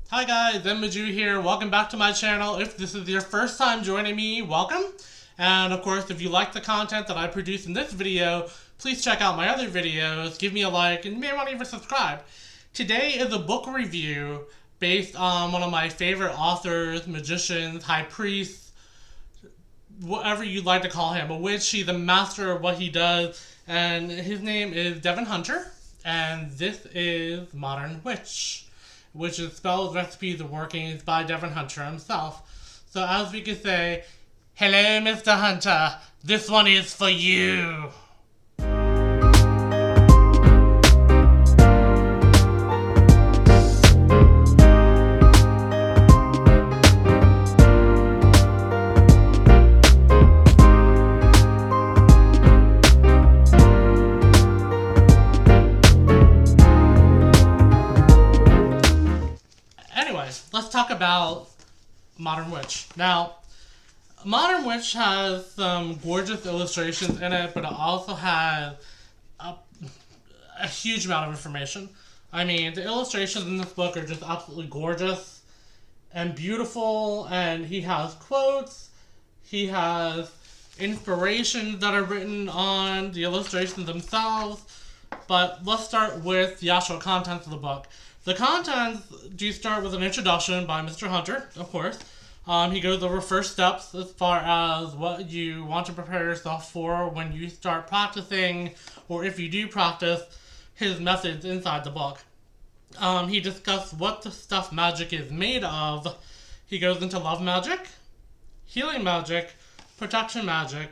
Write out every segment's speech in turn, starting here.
Hi guys, Maju here. Welcome back to my channel. If this is your first time joining me, welcome. And of course, if you like the content that I produce in this video, please check out my other videos, give me a like, and you may want to even subscribe. Today is a book review based on one of my favorite authors, magicians, high priests, whatever you'd like to call him, a witch. He's a master of what he does, and his name is Devin Hunter, and this is Modern Witch, which is Spells, Recipes, and Workings by Devin Hunter himself. So as we could say, hello Mr. Hunter, this one is for you. Let's talk about Modern Witch. Now, Modern Witch has some gorgeous illustrations in it, but it also has a huge amount of information. I mean, the illustrations in this book are just absolutely gorgeous and beautiful, and he has quotes, he has inspirations that are written on the illustrations themselves. But let's start with the actual contents of the book. The contents do start with an introduction by Mr. Hunter, of course. He goes over first steps as far as what you want to prepare yourself for when you start practicing, or if you do practice, his methods inside the book. He discusses what the stuff magic is made of. He goes into love magic, healing magic, protection magic,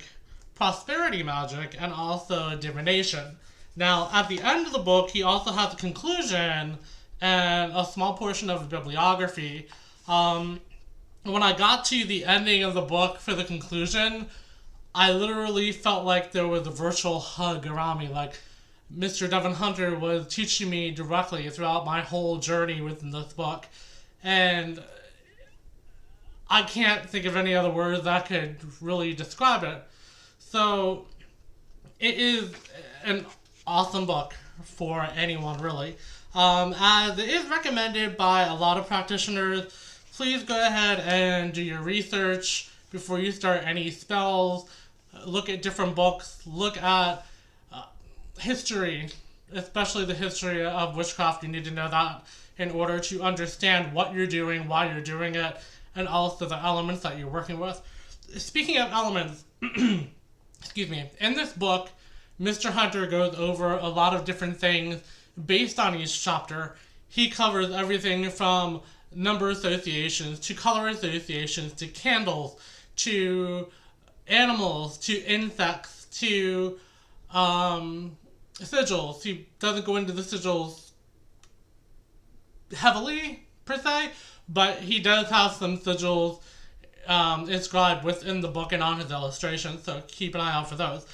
prosperity magic, and also divination. Now, at the end of the book, he also has a conclusion and a small portion of the bibliography. When I got to the ending of the book for the conclusion, I literally felt like there was a virtual hug around me. Like Mr. Devin Hunter was teaching me directly throughout my whole journey within this book. And I can't think of any other words that could really describe it. So it is an awesome book for anyone, really. As it is recommended by a lot of practitioners, please go ahead and do your research before you start any spells. Look at different books. Look at history, especially the history of witchcraft. You need to know that in order to understand what you're doing, why you're doing it, and also the elements that you're working with. Speaking of elements, excuse me, in this book, Mr. Hunter goes over a lot of different things based on each chapter. He covers everything from number associations to color associations to candles to animals to insects to sigils. He doesn't go into the sigils heavily per se, but he does have some sigils inscribed within the book and on his illustrations, so keep an eye out for those.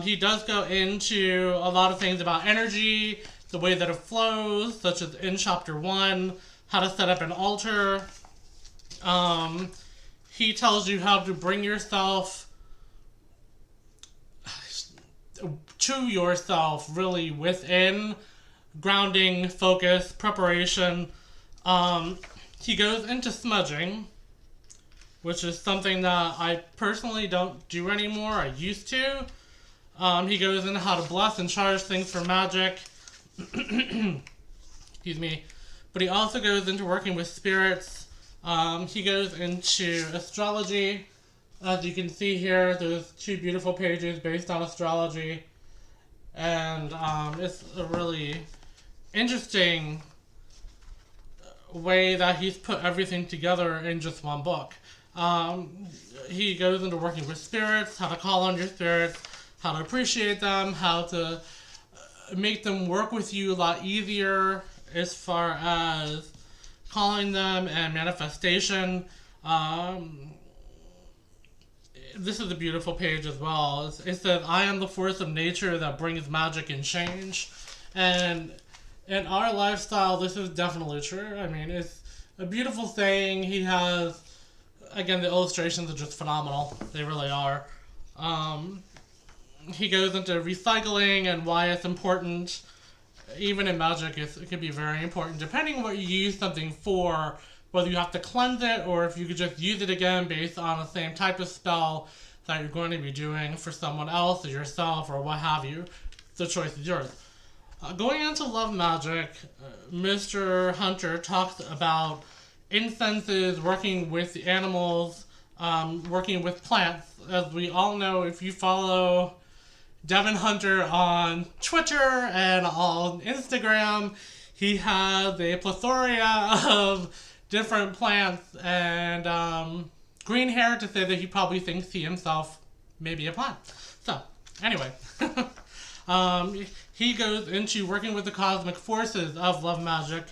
He does go into a lot of things about energy, the way that it flows, such as in chapter 1, how to set up an altar. He tells you how to bring yourself to yourself, really within, grounding, focus, preparation. He goes into smudging, which is something that I personally don't do anymore. I used to. He goes into how to bless and charge things for magic. Excuse me. But he also goes into working with spirits. He goes into astrology. As you can see here, there's 2 beautiful pages based on astrology. And it's a really interesting way that he's put everything together in just one book. He goes into working with spirits, how to call on your spirits, how to appreciate them, how to make them work with you a lot easier as far as calling them and manifestation. This is a beautiful page as well. It says, I am the force of nature that brings magic and change. And in our lifestyle, this is definitely true. I mean, it's a beautiful saying. He has, again, the illustrations are just phenomenal. They really are. He goes into recycling and why it's important even in magic, it can be very important, depending on what you use something for, whether you have to cleanse it or if you could just use it again based on the same type of spell that you're going to be doing for someone else or yourself or what have you. The choice is yours. Going into love magic, Mr. Hunter talks about incenses, working with the animals, working with plants. As we all know, if you follow Devin Hunter on Twitter and on Instagram, he has a plethora of different plants and green hair to say that he probably thinks he himself may be a plant. So, anyway. He goes into working with the cosmic forces of love magic.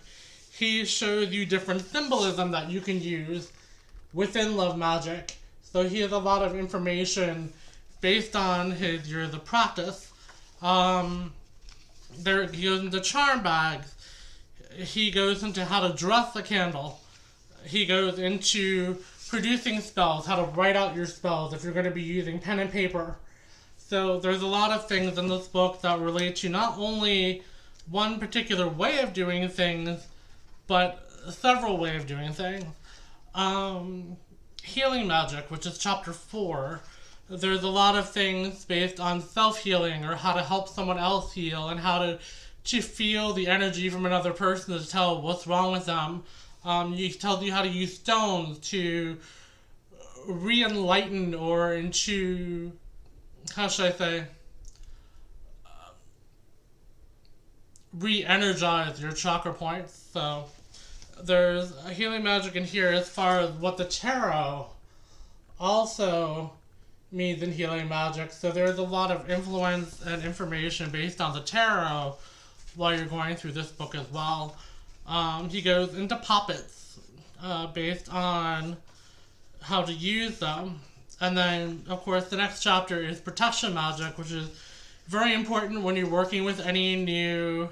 He shows you different symbolism that you can use within love magic. So he has a lot of information based on his years of practice. He goes into charm bags. He goes into how to dress a candle. He goes into producing spells, how to write out your spells if you're going to be using pen and paper. So there's a lot of things in this book that relate to not only one particular way of doing things, but several ways of doing things. Healing magic, which is chapter 4. There's a lot of things based on self-healing or how to help someone else heal and how to feel the energy from another person to tell what's wrong with them. He tells you how to use stones to re-enlighten or into... how should I say, re-energize your chakra points. So there's a healing magic in here as far as what the tarot also means in healing magic. So there's a lot of influence and information based on the tarot while you're going through this book as well. He goes into puppets based on how to use them. And then, of course, the next chapter is protection magic, which is very important when you're working with any new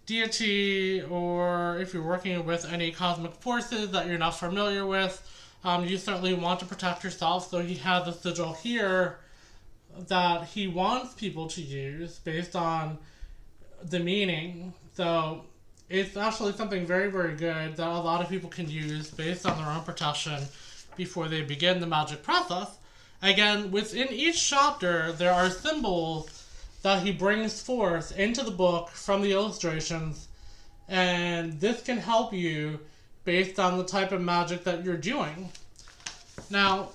deity or if you're working with any cosmic forces that you're not familiar with. You certainly want to protect yourself, so he has a sigil here that he wants people to use based on the meaning. So it's actually something very, very good that a lot of people can use based on their own protection before they begin the magic process. Again, within each chapter, there are symbols that he brings forth into the book from the illustrations, and this can help you based on the type of magic that you're doing. Now,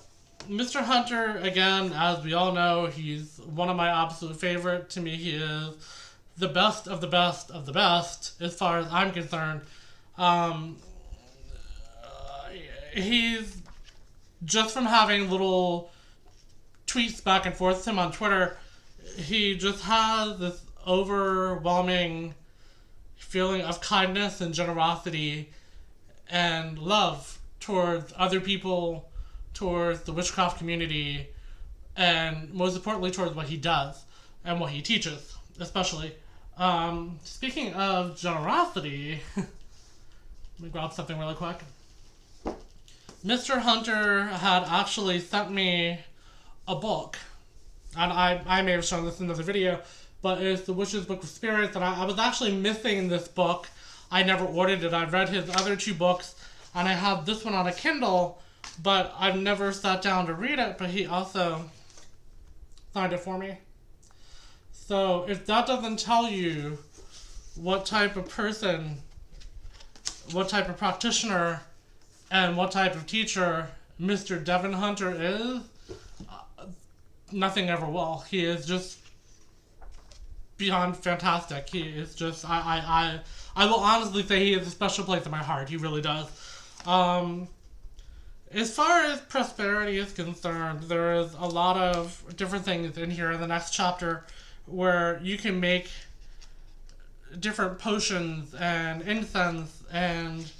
Mr. Hunter, again, as we all know, he's one of my absolute favorite. To me, he is the best of the best of the best, as far as I'm concerned. He's, just from having little tweets back and forth to him on Twitter, he just has this overwhelming feeling of kindness and generosity and love towards other people, towards the witchcraft community, and most importantly towards what he does and what he teaches, especially. Speaking of generosity, let me grab something really quick. Mr. Hunter had actually sent me a book, and I may have shown this in another video, but it's The Witch's Book of Spirits, and I was actually missing this book. I never ordered it. I've read his other 2 books, and I have this one on a Kindle, but I've never sat down to read it, but he also signed it for me. So if that doesn't tell you what type of person, what type of practitioner, and what type of teacher Mr. Devin Hunter is, nothing ever will. He is just beyond fantastic. He is just, I will honestly say he has a special place in my heart. He really does. As far as prosperity is concerned, there is a lot of different things in here in the next chapter where you can make different potions and incense and,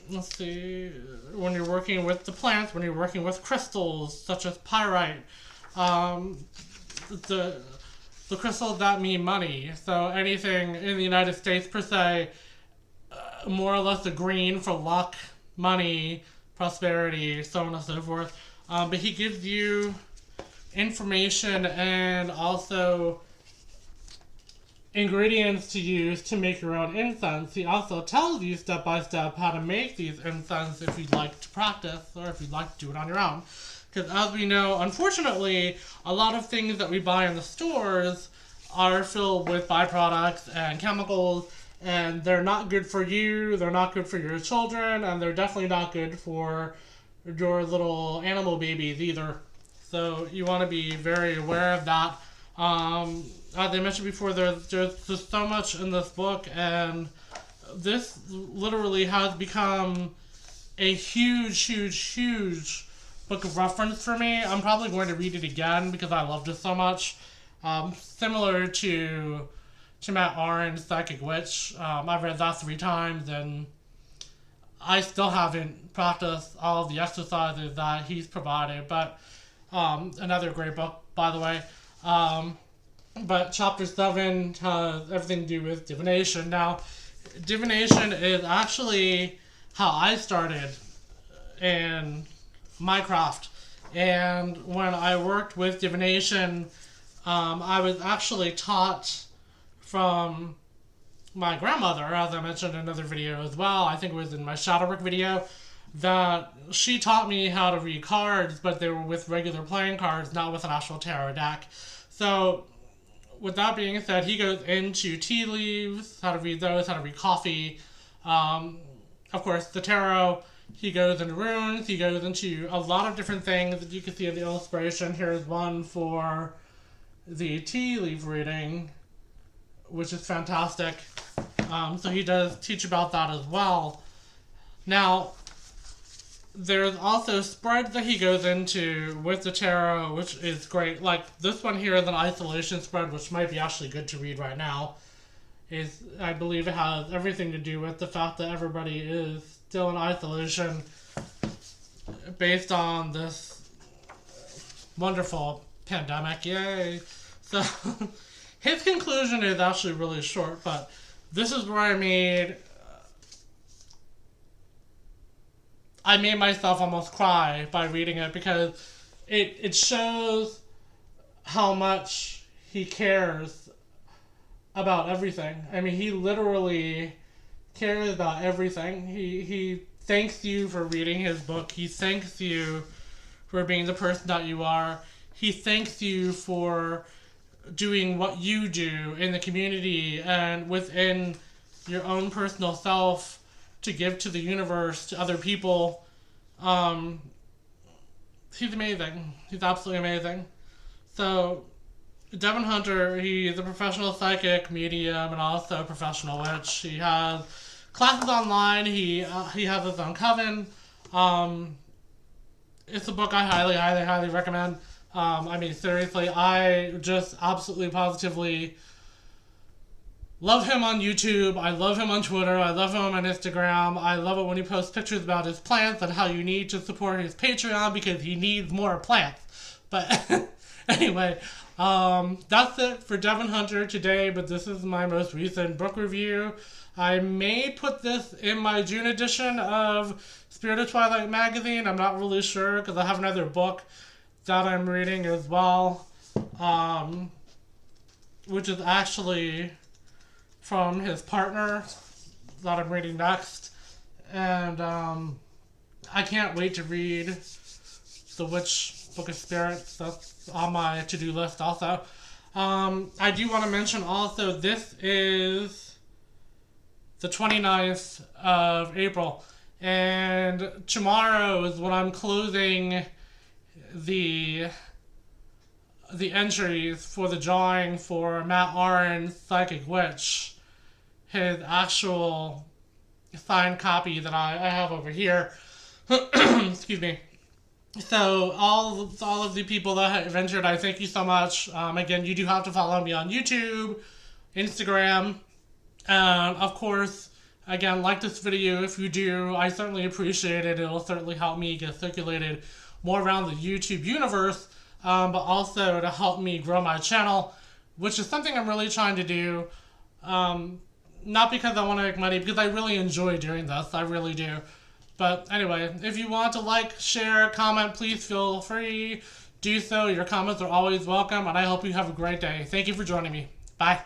let's see, when you're working with the plants, when you're working with crystals such as pyrite, the crystals that mean money. So anything in the United States per se, more or less a green for luck, money, prosperity, so on and so forth. But he gives you information and also ingredients to use to make your own incense. He also tells you step by step how to make these incense if you'd like to practice or if you'd like to do it on your own. Because as we know, unfortunately, a lot of things that we buy in the stores are filled with byproducts and chemicals, and they're not good for you, they're not good for your children, and they're definitely not good for your little animal babies either. So you want to be very aware of that. As I mentioned before, there's just so much in this book, and this literally has become a huge book of reference for me. I'm probably going to read it again because I loved it so much. Similar to Matt Aron's Psychic Witch. I've read that 3 times, and I still haven't practiced all of the exercises that he's provided, but another great book, by the way. But chapter 7 has everything to do with divination. Now, divination is actually how I started in my craft. And when I worked with divination, I was actually taught from my grandmother, as I mentioned in another video as well. I think it was in my shadow work video, that she taught me how to read cards, but they were with regular playing cards, not with an actual tarot deck. So, with that being said, he goes into tea leaves, how to read those, how to read coffee. Of course, the tarot, he goes into runes, he goes into a lot of different things that you can see in the illustration. Here's one for the tea leaf reading, which is fantastic. So he does teach about that as well. Now, there's also spreads that he goes into with the tarot, which is great. Like, this one here is an isolation spread, which might be actually good to read right now. I believe it has everything to do with the fact that everybody is still in isolation based on this wonderful pandemic. Yay! So, his conclusion is actually really short, but this is where I made myself almost cry by reading it, because it shows how much he cares about everything. I mean, he literally cares about everything. He thanks you for reading his book. He thanks you for being the person that you are. He thanks you for doing what you do in the community and within your own personal self to give to the universe, to other people. He's amazing. He's absolutely amazing. So, Devin Hunter, he is a professional psychic, medium, and also a professional witch. He has classes online. He has his own coven. It's a book I highly recommend. I mean, seriously, I just absolutely positively love him on YouTube. I love him on Twitter. I love him on Instagram. I love it when he posts pictures about his plants and how you need to support his Patreon because he needs more plants. But anyway, that's it for Devin Hunter today, but this is my most recent book review. I may put this in my June edition of Spirit of Twilight magazine. I'm not really sure because I have another book that I'm reading as well, which is actually from his partner that I'm reading next. And I can't wait to read The Witch Book of Spirits. That's on my to-do list also. I do want to mention also, this is the 29th of April, and tomorrow is when I'm closing the entries for the drawing for Matt Aron's Psychic Witch, his actual signed copy that I have over here. Excuse me. So all of the people that have entered, I thank you so much. Again, you do have to follow me on YouTube, Instagram, and of course, again, like this video if you do. I certainly appreciate it. It'll certainly help me get circulated more around the YouTube universe, but also to help me grow my channel, which is something I'm really trying to do. Not because I want to make money, because I really enjoy doing this. I really do. But anyway, if you want to like, share, comment, please feel free. Do so. Your comments are always welcome, and I hope you have a great day. Thank you for joining me. Bye.